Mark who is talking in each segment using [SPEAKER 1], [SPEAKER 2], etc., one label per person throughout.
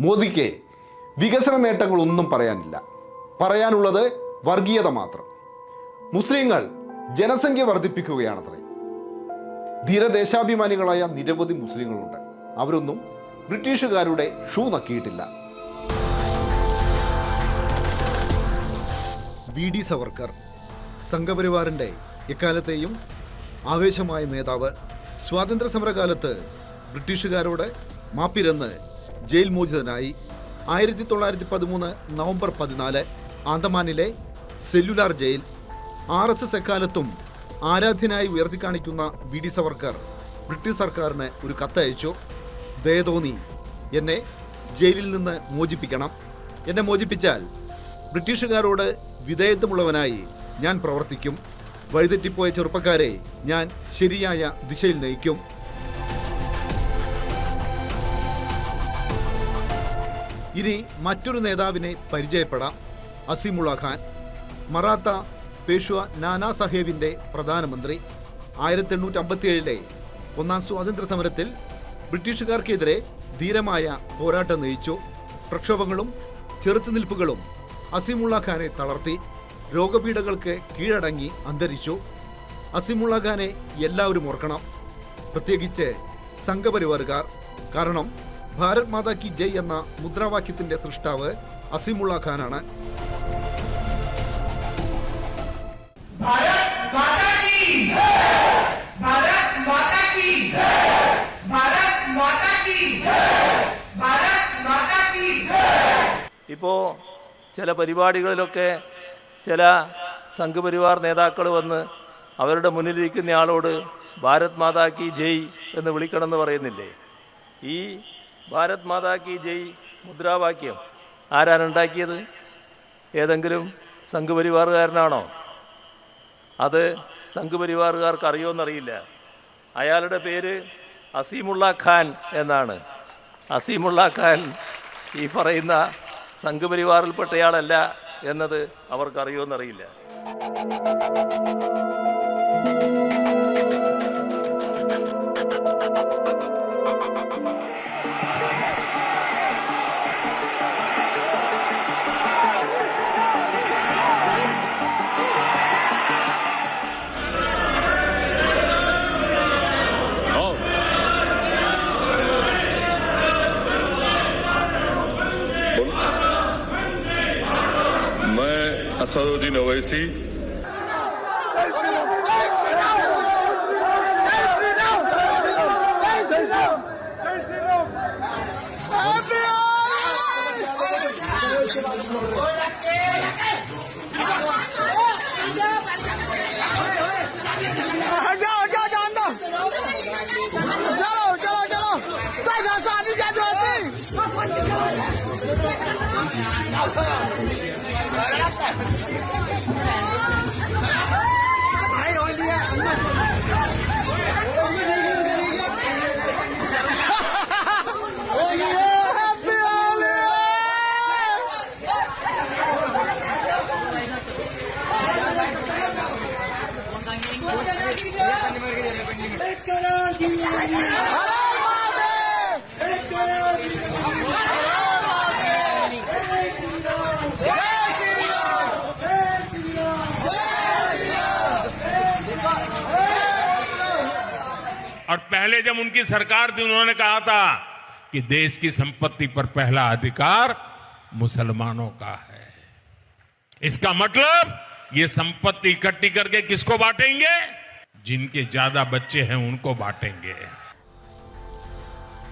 [SPEAKER 1] മോദിക്ക് വികസന നേട്ടങ്ങളൊന്നും പറയാനില്ല. പറയാനുള്ളത് വർഗീയത മാത്രം. മുസ്ലിങ്ങൾ ജനസംഖ്യ വർദ്ധിപ്പിക്കുകയാണത്രേ. ധീരദേശാഭിമാനികളായ നിരവധി മുസ്ലിങ്ങളുണ്ട്. അവരൊന്നും ബ്രിട്ടീഷുകാരുടെ ഷൂ നക്കിയിട്ടില്ല. വി ഡി സവർക്കർ, സംഘപരിവാറിൻ്റെ എക്കാലത്തെയും ആവേശമായ നേതാവ്. സ്വാതന്ത്ര്യ സമരകാലത്ത് ബ്രിട്ടീഷുകാരോട് മാപ്പിരന്ന് ജയിൽ മോചിതനായി. 1913 നവംബർ 14 ആന്തമാനിലെ സെല്ലുലാർ ജയിൽ. RSS എക്കാലത്തും ആരാധ്യനായി ഉയർത്തിക്കാണിക്കുന്ന വി ഡി സവർക്കർ ബ്രിട്ടീഷ് സർക്കാരിന് ഒരു കത്തയച്ചു. ദയ തോന്നി എന്നെ ജയിലിൽ നിന്ന് മോചിപ്പിക്കണം. എന്നെ മോചിപ്പിച്ചാൽ ബ്രിട്ടീഷുകാരോട് വിധേയത്വമുള്ളവനായി ഞാൻ പ്രവർത്തിക്കും. വഴിതെറ്റിപ്പോയ ചെറുപ്പക്കാരെ ഞാൻ ശരിയായ ദിശയിൽ നയിക്കും. ഇനി മറ്റൊരു നേതാവിനെ പരിചയപ്പെടാം. അസീമുള്ള ഖാൻ, മറാത്ത പേഷ്വ നാനാ സാഹേബിൻ്റെ പ്രധാനമന്ത്രി. 1857 ഒന്നാം സ്വാതന്ത്ര്യ സമരത്തിൽ ബ്രിട്ടീഷുകാർക്കെതിരെ ധീരമായ പോരാട്ടം നയിച്ചു. പ്രക്ഷോഭങ്ങളും ചെറുത്തുനിൽപ്പുകളും അസീമുള്ള ഖാനെ തളർത്തി. രോഗപീഠകൾക്ക് കീഴടങ്ങി അന്തരിച്ചു. അസീമുള്ള ഖാനെ എല്ലാവരും ഓർക്കണം, പ്രത്യേകിച്ച് സംഘപരിവാറുകാർ. കാരണം ഭാരത് മാതാ കി ജയ് എന്ന മുദ്രാവാക്യത്തിന്റെ സൃഷ്ടാവ് അസീമുള്ള ഖാനാണ്.
[SPEAKER 2] ഇപ്പോൾ ചില പരിപാടികളിലൊക്കെ ചില സംഘപരിവാർ നേതാക്കൾ വന്ന് അവരുടെ മുന്നിലിരിക്കുന്ന ആളോട് ഭാരത് മാതാ കി ജയ് എന്ന് വിളിക്കണമെന്ന് പറയുന്നില്ലേ? ഈ ഭാരത് മാതാ കി ജയ് മുദ്രാവാക്യം ആരാണ് ഉണ്ടാക്കിയത്? ഏതെങ്കിലും സംഘപരിവാറുകാരനാണോ? അത് സംഘപരിവാറുകാർക്ക് അറിയുമെന്നറിയില്ല. അയാളുടെ പേര് അസീമുള്ള ഖാൻ എന്നാണ്. അസീമുള്ള ഖാൻ ഈ പറയുന്ന സംഘപരിവാറിൽപ്പെട്ടയാളല്ല എന്നത് അവർക്കറിയുമെന്നറിയില്ല.
[SPEAKER 3] असदुद्दीन ओवैसी,
[SPEAKER 4] और पहले जब उनकी सरकार थी उन्होंने कहा था कि देश की संपत्ति पर पहला अधिकार मुसलमानों का है. इसका मतलब ये संपत्ति इकट्ठी करके किसको बांटेंगे? जिनके ज्यादा बच्चे हैं उनको बांटेंगे.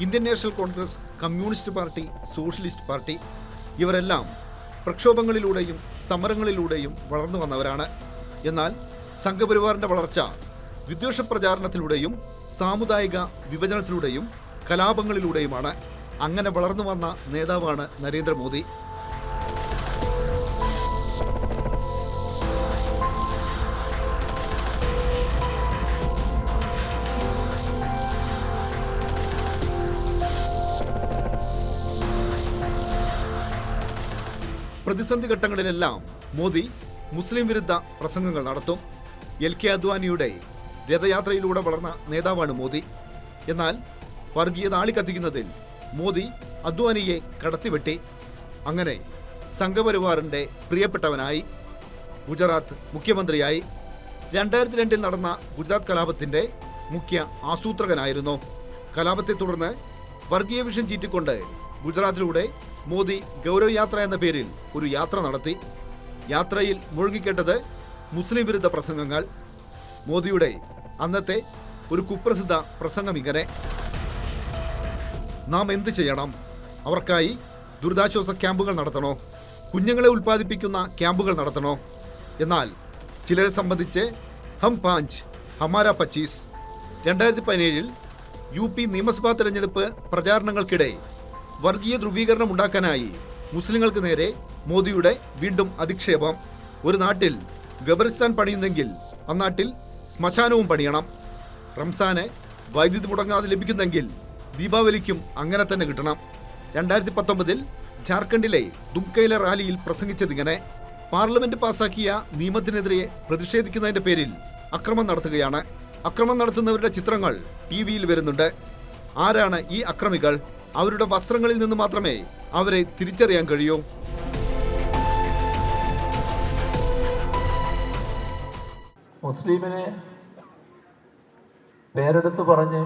[SPEAKER 1] Indian national Congress, communist party, socialist party ഇവരെല്ലാം പ്രക്ഷോഭങ്ങളിലൂടെയും സമരങ്ങളിലൂടെയും വളർന്നു വന്നവരാണ്. എന്നാൽ സംഘപരിവാറിന്റെ വളർച്ച വിദ്വേഷ പ്രചാരണത്തിലൂടെയും സാമുദായിക വിഭജനത്തിലൂടെയും കലാപങ്ങളിലൂടെയുമാണ്. അങ്ങനെ വളർന്നു വന്ന നേതാവാണ് നരേന്ദ്രമോദി. പ്രതിസന്ധി ഘട്ടങ്ങളിലെല്ലാം മോദി മുസ്ലിം വിരുദ്ധ പ്രസംഗങ്ങൾ നടത്തും. LK അദ്വാനിയുടെ രഥയാത്രയിലൂടെ വളർന്ന നേതാവാണ് മോദി. എന്നാൽ വർഗീയത ആളിക്കത്തിക്കുന്നതിൽ മോദി അദ്വാനിയെ കടത്തിവെട്ടി. അങ്ങനെ സംഘപരിവാറിന്റെ പ്രിയപ്പെട്ടവനായി. ഗുജറാത്ത് മുഖ്യമന്ത്രിയായി. 2002 നടന്ന ഗുജറാത്ത് കലാപത്തിന്റെ മുഖ്യ ആസൂത്രകനായിരുന്നു. കലാപത്തെ തുടർന്ന് വർഗീയ വിഷം ചീറ്റിക്കൊണ്ട് ഗുജറാത്തിലൂടെ മോദി ഗൗരവ് യാത്ര എന്ന പേരിൽ ഒരു യാത്ര നടത്തി. യാത്രയിൽ മുഴുകിക്കേട്ടത് മുസ്ലിം വിരുദ്ധ പ്രസംഗങ്ങൾ. മോദിയുടെ അന്നത്തെ ഒരു കുപ്രസിദ്ധ പ്രസംഗം ഇങ്ങനെ: നാം എന്ത് ചെയ്യണം? അവർക്കായി ദുരിതാശ്വാസ ക്യാമ്പുകൾ നടത്തണോ? കുഞ്ഞുങ്ങളെ ഉൽപ്പാദിപ്പിക്കുന്ന ക്യാമ്പുകൾ നടത്തണോ? എന്നാൽ ചിലരെ സംബന്ധിച്ച് ഹം 5 ഹമാര 25. 2017 UP നിയമസഭാ തെരഞ്ഞെടുപ്പ് പ്രചാരണങ്ങൾക്കിടെ വർഗീയ ധ്രുവീകരണം ഉണ്ടാക്കാനായി മുസ്ലിങ്ങൾക്ക് നേരെ മോദിയുടെ വീണ്ടും അധിക്ഷേപം. ഒരു നാട്ടിൽ ഖബറിസ്ഥാൻ പണിയുന്നെങ്കിൽ അന്നാട്ടിൽ ശ്മശാനവും പണിയണം. റംസാന് വൈദ്യുതി മുടങ്ങാതെ ലഭിക്കുന്നെങ്കിൽ ദീപാവലിക്കും അങ്ങനെ തന്നെ കിട്ടണം. 2019 ജാർഖണ്ഡിലെ ദുംകയിലെ റാലിയിൽ പ്രസംഗിച്ചതിങ്ങനെ: പാർലമെന്റ് പാസാക്കിയ നിയമത്തിനെതിരെ പ്രതിഷേധിക്കുന്നതിന്റെ പേരിൽ അക്രമം നടത്തുകയാണ്. അക്രമം നടത്തുന്നവരുടെ ചിത്രങ്ങൾ TV-യിൽ വരുന്നുണ്ട്. ആരാണ് ഈ അക്രമികൾ? അവരുടെ വസ്ത്രങ്ങളിൽ നിന്ന് മാത്രമേ അവരെ തിരിച്ചറിയാൻ കഴിയൂ.
[SPEAKER 5] മുസ്ലിമിനെ പേരെടുത്ത് പറഞ്ഞ്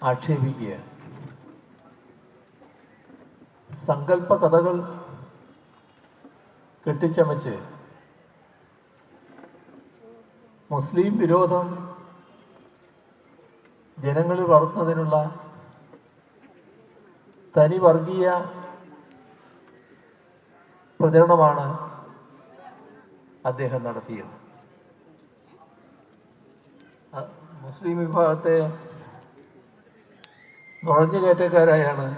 [SPEAKER 5] ആക്ഷേപിക്കുക, സങ്കല്പ കഥകൾ കെട്ടിച്ചമച്ച് മുസ്ലിം വിരോധം ജനങ്ങളിൽ വളർത്തുന്നതിനുള്ള തനി വർഗീയ പ്രചരണമാണ് അദ്ദേഹം നടത്തിയത്. മുസ്ലിം വിഭാഗത്തെ നുഴഞ്ഞുകയറ്റക്കാരായാണ്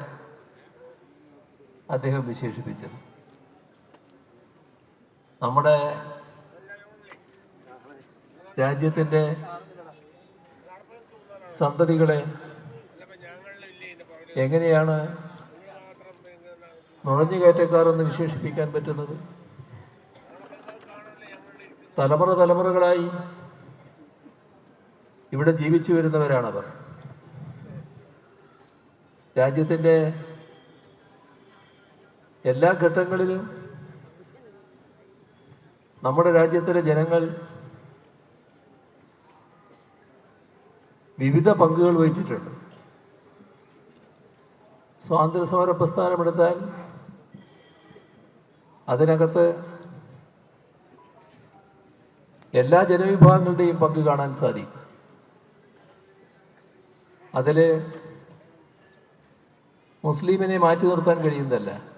[SPEAKER 5] അദ്ദേഹം വിശേഷിപ്പിച്ചത്. നമ്മുടെ രാജ്യത്തിൻ്റെ സന്തതികളെ എങ്ങനെയാണ് നുഴഞ്ഞുകയറ്റക്കാർ എന്ന് വിശേഷിപ്പിക്കാൻ പറ്റുന്നത്? തലമുറകളായി ഇവിടെ ജീവിച്ചു വരുന്നവരാണവർ. രാജ്യത്തിൻ്റെ എല്ലാ ഘട്ടങ്ങളിലും നമ്മുടെ രാജ്യത്തിലെ ജനങ്ങൾ വിവിധ പങ്കുകൾ വഹിച്ചിട്ടുണ്ട്. സ്വാതന്ത്ര്യ സമര പ്രസ്ഥാനമെടുത്താൽ അതിനകത്ത് എല്ലാ ജനവിഭാഗങ്ങളുടെയും പങ്ക് കാണാൻ സാധിക്കും. അതിൽ മുസ്ലിമിനെ മാറ്റി നിർത്താൻ കഴിയുന്നതല്ല.